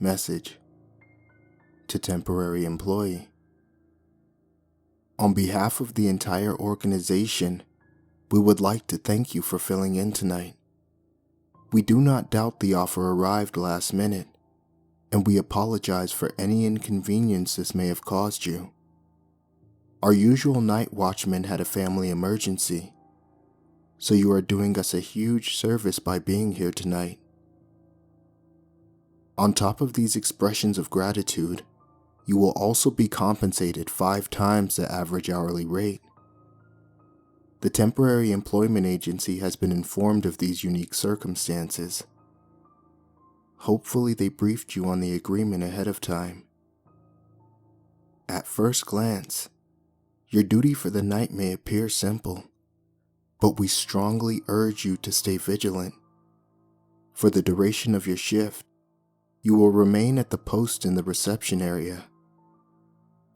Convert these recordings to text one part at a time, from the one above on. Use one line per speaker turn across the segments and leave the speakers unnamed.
Message to temporary employee. On behalf of the entire organization, we would like to thank you for filling in tonight. We do not doubt the offer arrived last minute, and we apologize for any inconvenience this may have caused you. Our usual night watchman had a family emergency, so you are doing us a huge service by being here tonight. On top of these expressions of gratitude, you will also be compensated 5 times the average hourly rate. The temporary employment agency has been informed of these unique circumstances. Hopefully they briefed you on the agreement ahead of time. At first glance, your duty for the night may appear simple, but we strongly urge you to stay vigilant. For the duration of your shift, you will remain at the post in the reception area.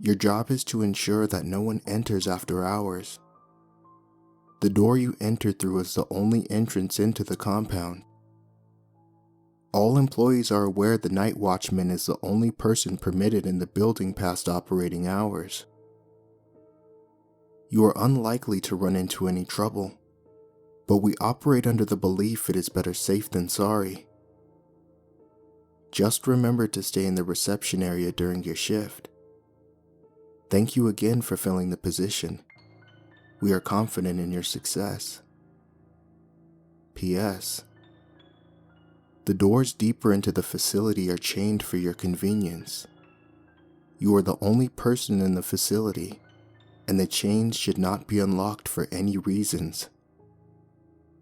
Your job is to ensure that no one enters after hours. The door you enter through is the only entrance into the compound. All employees are aware the night watchman is the only person permitted in the building past operating hours. You are unlikely to run into any trouble, but we operate under the belief it is better safe than sorry. Just remember to stay in the reception area during your shift. Thank you again for filling the position. We are confident in your success. P.S. The doors deeper into the facility are chained for your convenience. You are the only person in the facility, and the chains should not be unlocked for any reasons.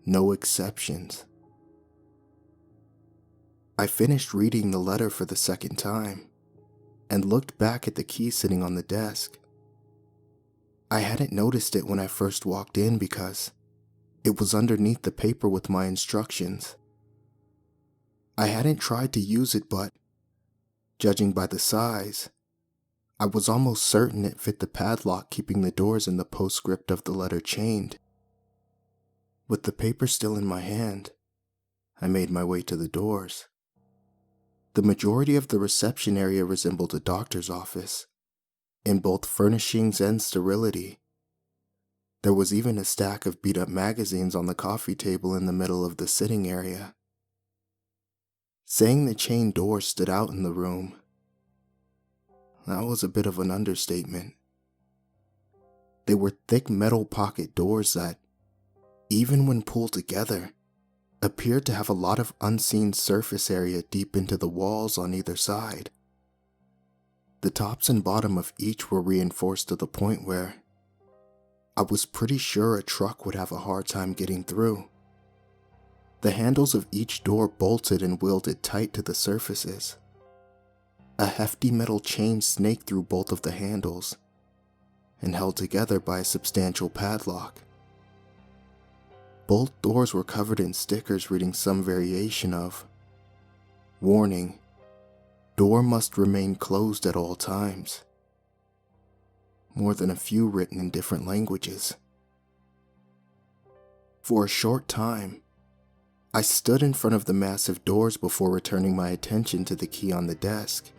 No exceptions. I finished reading the letter for the second time and looked back at the key sitting on the desk. I hadn't noticed it when I first walked in because it was underneath the paper with my instructions. I hadn't tried to use it, but judging by the size, I was almost certain it fit the padlock keeping the doors in the postscript of the letter chained. With the paper still in my hand, I made my way to the doors. The majority of the reception area resembled a doctor's office, in both furnishings and sterility. There was even a stack of beat-up magazines on the coffee table in the middle of the sitting area. Saying the chain door stood out in the room, that was a bit of an understatement. They were thick metal pocket doors that, even when pulled together, appeared to have a lot of unseen surface area deep into the walls on either side. The tops and bottom of each were reinforced to the point where I was pretty sure a truck would have a hard time getting through. The handles of each door bolted and welded tight to the surfaces. A hefty metal chain snaked through both of the handles and held together by a substantial padlock. Both doors were covered in stickers reading some variation of, "Warning, door must remain closed at all times." More than a few written in different languages. For a short time, I stood in front of the massive doors before returning my attention to the key on the desk.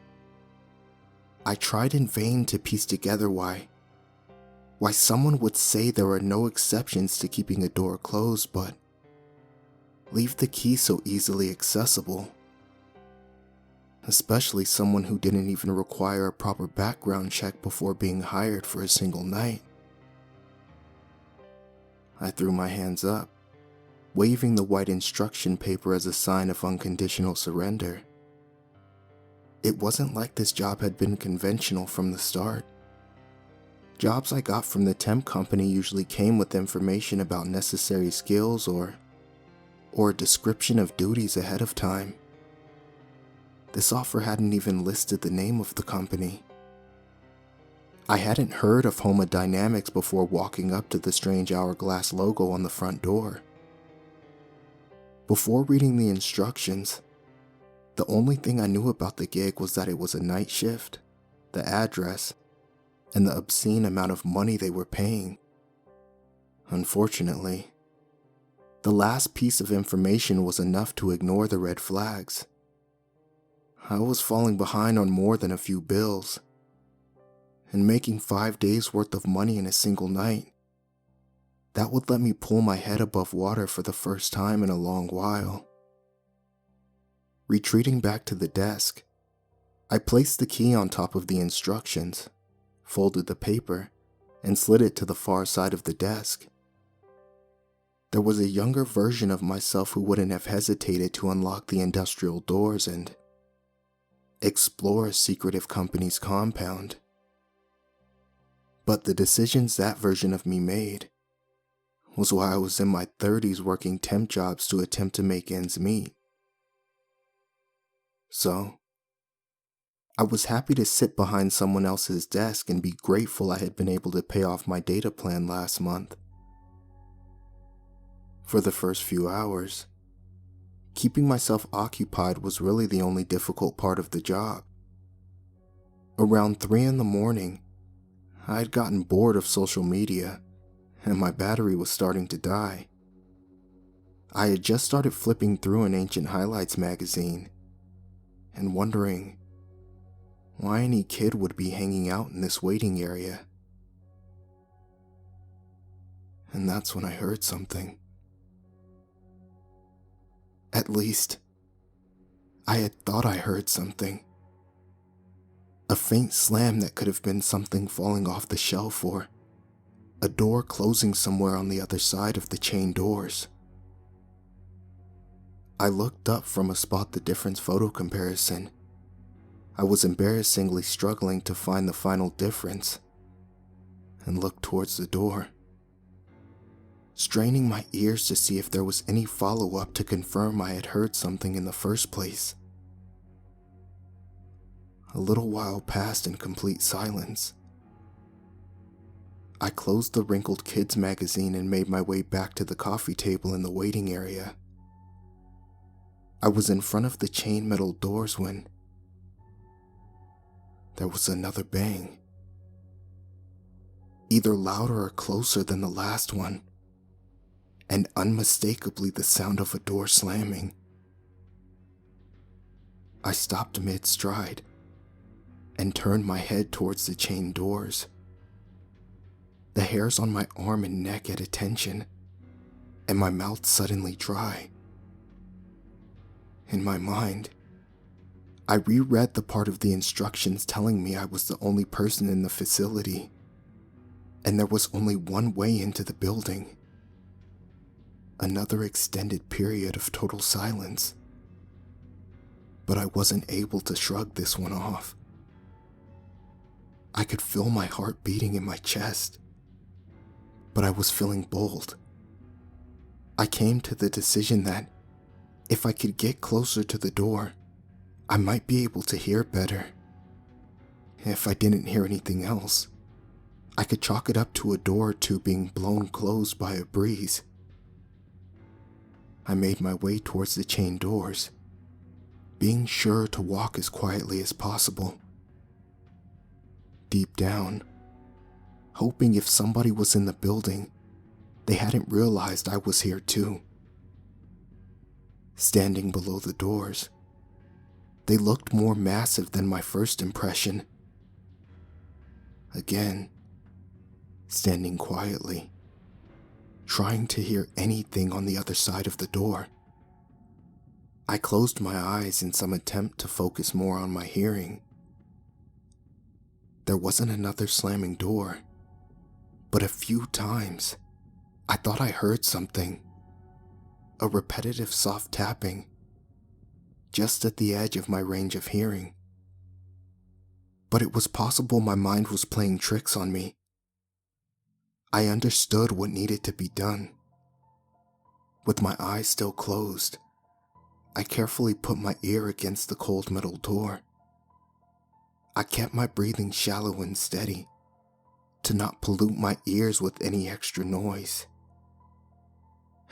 I tried in vain to piece together why someone would say there are no exceptions to keeping a door closed, but leave the key so easily accessible. Especially someone who didn't even require a proper background check before being hired for a single night. I threw my hands up, waving the white instruction paper as a sign of unconditional surrender. It wasn't like this job had been conventional from the start. Jobs I got from the temp company usually came with information about necessary skills or a description of duties ahead of time. This offer hadn't even listed the name of the company. I hadn't heard of Homa Dynamics before walking up to the strange hourglass logo on the front door. Before reading the instructions, the only thing I knew about the gig was that it was a night shift, the address, and the obscene amount of money they were paying. Unfortunately, the last piece of information was enough to ignore the red flags. I was falling behind on more than a few bills, and making 5 days worth of money in a single night. That would let me pull my head above water for the first time in a long while. Retreating back to the desk, I placed the key on top of the instructions, folded the paper, and slid it to the far side of the desk. There was a younger version of myself who wouldn't have hesitated to unlock the industrial doors and explore a secretive company's compound. But the decisions that version of me made was why I was in my 30s working temp jobs to attempt to make ends meet. So, I was happy to sit behind someone else's desk and be grateful I had been able to pay off my data plan last month. For the first few hours, keeping myself occupied was really the only difficult part of the job. Around 3 in the morning, I had gotten bored of social media, and my battery was starting to die. I had just started flipping through an ancient highlights magazine, and wondering why any kid would be hanging out in this waiting area. And that's when I heard something. At least, I had thought I heard something. A faint slam that could have been something falling off the shelf or a door closing somewhere on the other side of the chain doors. I looked up from a spot the difference photo comparison. I was embarrassingly struggling to find the final difference and looked towards the door, straining my ears to see if there was any follow-up to confirm I had heard something in the first place. A little while passed in complete silence. I closed the wrinkled kids magazine and made my way back to the coffee table in the waiting area. I was in front of the chain metal doors when there was another bang, either louder or closer than the last one, and unmistakably the sound of a door slamming. I stopped mid-stride and turned my head towards the chain doors. The hairs on my arm and neck at attention, and my mouth suddenly dry. In my mind, I reread the part of the instructions telling me I was the only person in the facility, and there was only one way into the building. Another extended period of total silence. But I wasn't able to shrug this one off. I could feel my heart beating in my chest, but I was feeling bold. I came to the decision that if I could get closer to the door, I might be able to hear better. If I didn't hear anything else, I could chalk it up to a door or two being blown closed by a breeze. I made my way towards the chain doors, being sure to walk as quietly as possible. Deep down, hoping if somebody was in the building, they hadn't realized I was here too. Standing below the doors, they looked more massive than my first impression. Again, standing quietly, trying to hear anything on the other side of the door. I closed my eyes in some attempt to focus more on my hearing. There wasn't another slamming door, but a few times, I thought I heard something. A repetitive soft tapping, just at the edge of my range of hearing. But it was possible my mind was playing tricks on me. I understood what needed to be done. With my eyes still closed, I carefully put my ear against the cold metal door. I kept my breathing shallow and steady, to not pollute my ears with any extra noise.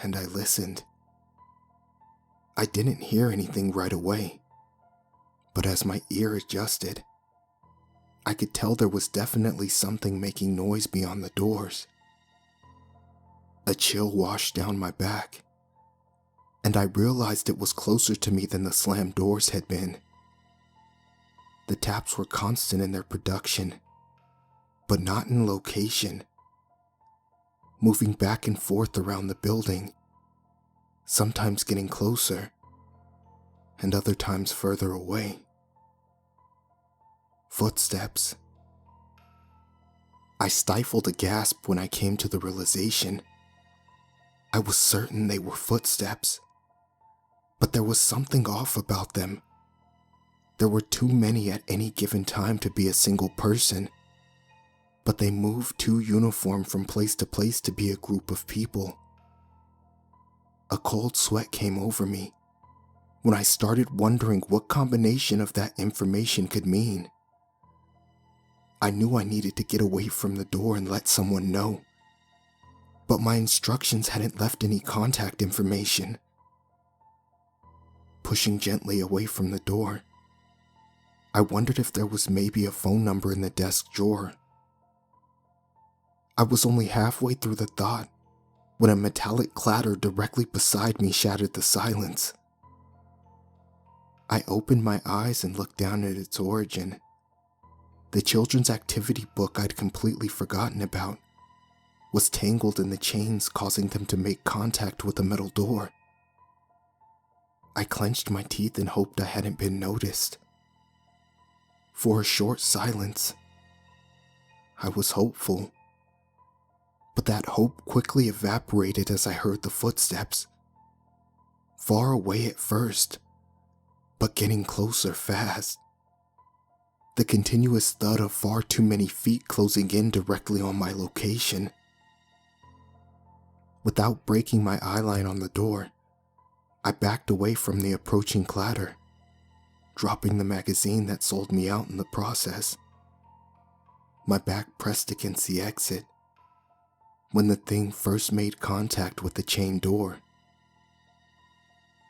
And I listened. I didn't hear anything right away, but as my ear adjusted, I could tell there was definitely something making noise beyond the doors. A chill washed down my back, and I realized it was closer to me than the slammed doors had been. The taps were constant in their production, but not in location, moving back and forth around the building, sometimes getting closer, and other times further away. Footsteps. I stifled a gasp when I came to the realization. I was certain they were footsteps, but there was something off about them. There were too many at any given time to be a single person, but they moved too uniform from place to place to be a group of people. A cold sweat came over me when I started wondering what combination of that information could mean. I knew I needed to get away from the door and let someone know, but my instructions hadn't left any contact information. Pushing gently away from the door, I wondered if there was maybe a phone number in the desk drawer. I was only halfway through the thought when a metallic clatter directly beside me shattered the silence. I opened my eyes and looked down at its origin. The children's activity book I'd completely forgotten about was tangled in the chains, causing them to make contact with the metal door. I clenched my teeth and hoped I hadn't been noticed. For a short silence, I was hopeful, but that hope quickly evaporated as I heard the footsteps. Far away at first, but getting closer fast. The continuous thud of far too many feet closing in directly on my location. Without breaking my eyeline on the door, I backed away from the approaching clatter, dropping the magazine that sold me out in the process. My back pressed against the exit when the thing first made contact with the chain door.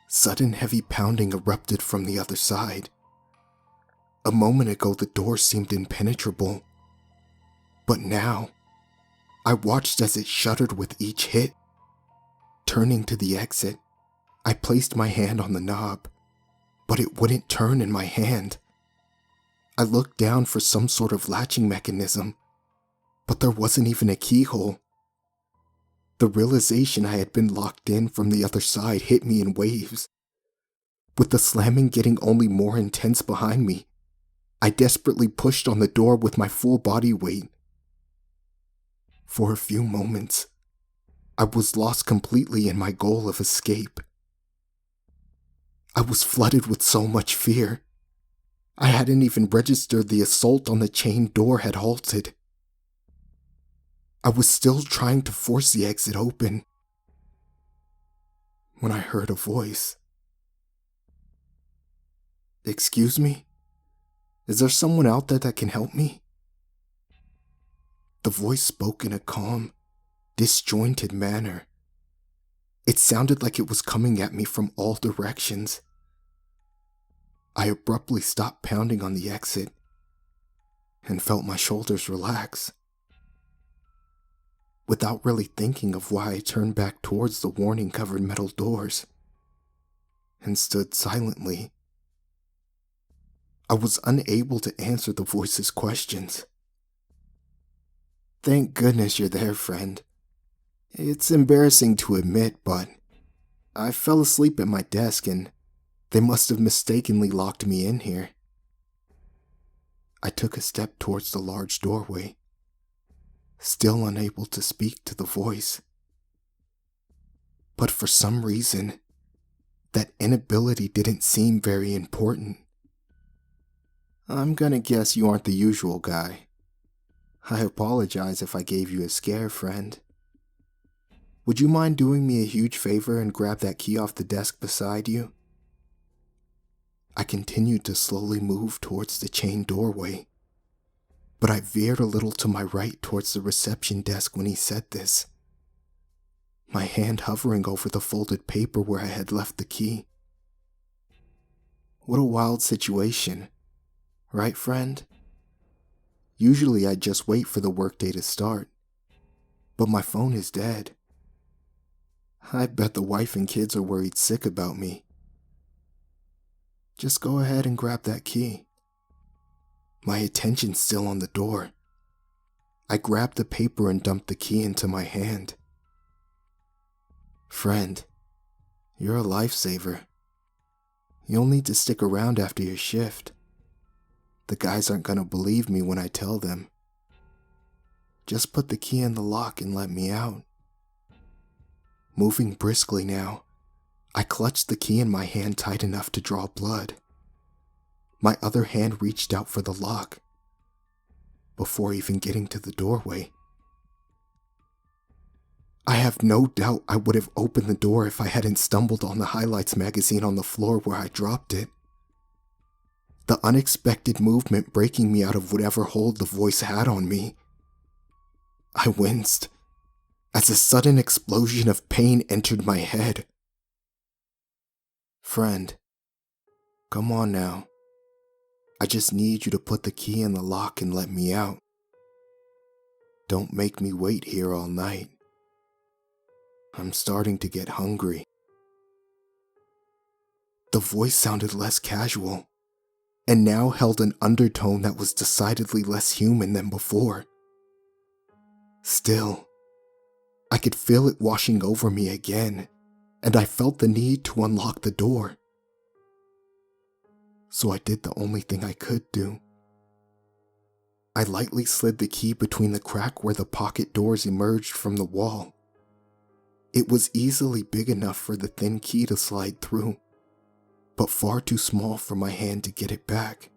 Sudden heavy pounding erupted from the other side. A moment ago the door seemed impenetrable, but now I watched as it shuddered with each hit. Turning to the exit, I placed my hand on the knob, but it wouldn't turn in my hand. I looked down for some sort of latching mechanism, but there wasn't even a keyhole. The realization I had been locked in from the other side hit me in waves. With the slamming getting only more intense behind me, I desperately pushed on the door with my full body weight. For a few moments, I was lost completely in my goal of escape. I was flooded with so much fear. I hadn't even registered the assault on the chain door had halted. I was still trying to force the exit open when I heard a voice. "Excuse me? Is there someone out there that can help me?" The voice spoke in a calm, disjointed manner. It sounded like it was coming at me from all directions. I abruptly stopped pounding on the exit and felt my shoulders relax. Without really thinking of why, I turned back towards the warning-covered metal doors and stood silently. I was unable to answer the voice's questions. "Thank goodness you're there, friend. It's embarrassing to admit, but I fell asleep at my desk and they must have mistakenly locked me in here." I took a step towards the large doorway, still unable to speak to the voice. But for some reason, that inability didn't seem very important. "I'm gonna guess you aren't the usual guy. I apologize if I gave you a scare, friend. Would you mind doing me a huge favor and grab that key off the desk beside you?" I continued to slowly move towards the chain doorway, but I veered a little to my right towards the reception desk when he said this, my hand hovering over the folded paper where I had left the key. What a wild situation, right, friend? Usually I'd just wait for the workday to start, but my phone is dead. I bet the wife and kids are worried sick about me. Just go ahead and grab that key. my attention still on the door. I grabbed the paper and dumped the key into my hand. Friend, you're a lifesaver. You'll need to stick around after your shift. The guys aren't gonna believe me when I tell them. Just put the key in the lock and let me out. Moving briskly now, I clutched the key in my hand tight enough to draw blood. My other hand reached out for the lock. Before even getting to the doorway, I have no doubt I would have opened the door if I hadn't stumbled on the highlights magazine on the floor where I dropped it. The unexpected movement breaking me out of whatever hold the voice had on me. I winced as a sudden explosion of pain entered my head. Friend, come on now. I just need you to put the key in the lock and let me out. Don't make me wait here all night. I'm starting to get hungry. The voice sounded less casual, and now held an undertone that was decidedly less human than before. Still, I could feel it washing over me again, and I felt the need to unlock the door. So I did the only thing I could do. I lightly slid the key between the crack where the pocket doors emerged from the wall. It was easily big enough for the thin key to slide through, but far too small for my hand to get it back.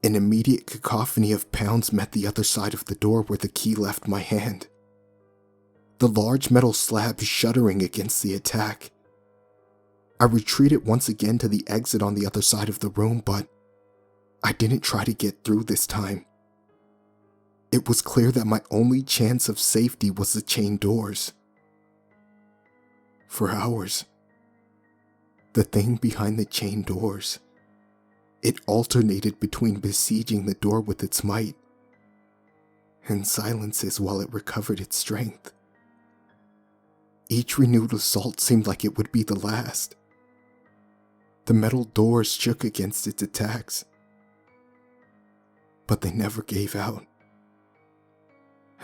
An immediate cacophony of pounds met the other side of the door where the key left my hand. The large metal slab shuddering against the attack. I retreated once again to the exit on the other side of the room, but I didn't try to get through this time. It was clear that my only chance of safety was the chain doors. For hours, the thing behind the chain doors, it alternated between besieging the door with its might and silences while it recovered its strength. Each renewed assault seemed like it would be the last. The metal doors shook against its attacks, but they never gave out.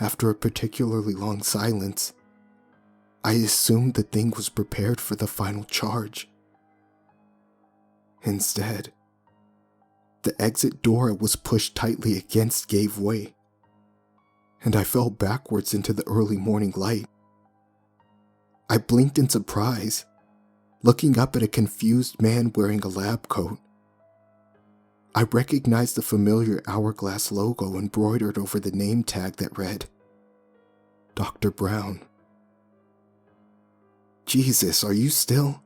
After a particularly long silence, I assumed the thing was prepared for the final charge. Instead, the exit door it was pushed tightly against gave way, and I fell backwards into the early morning light. I blinked in surprise, looking up at a confused man wearing a lab coat. I recognized the familiar hourglass logo embroidered over the name tag that read, Dr. Brown. Jesus, are you still?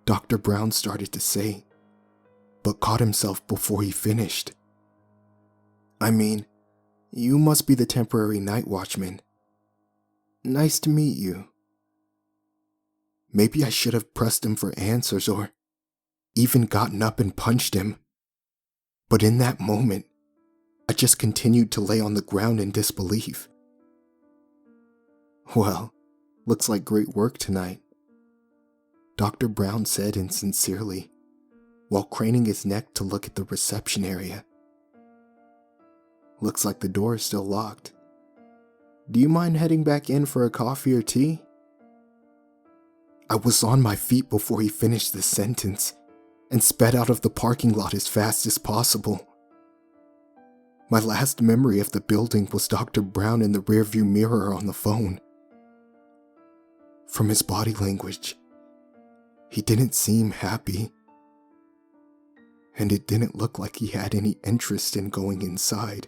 Dr. Brown started to say, but caught himself before he finished. I mean, you must be the temporary night watchman. Nice to meet you. Maybe I should have pressed him for answers or even gotten up and punched him. But in that moment, I just continued to lay on the ground in disbelief. Well, looks like great work tonight, Dr. Brown said insincerely, while craning his neck to look at the reception area. Looks like the door is still locked. Do you mind heading back in for a coffee or tea? I was on my feet before he finished this sentence and sped out of the parking lot as fast as possible. My last memory of the building was Dr. Brown in the rearview mirror on the phone. From his body language, he didn't seem happy, and it didn't look like he had any interest in going inside.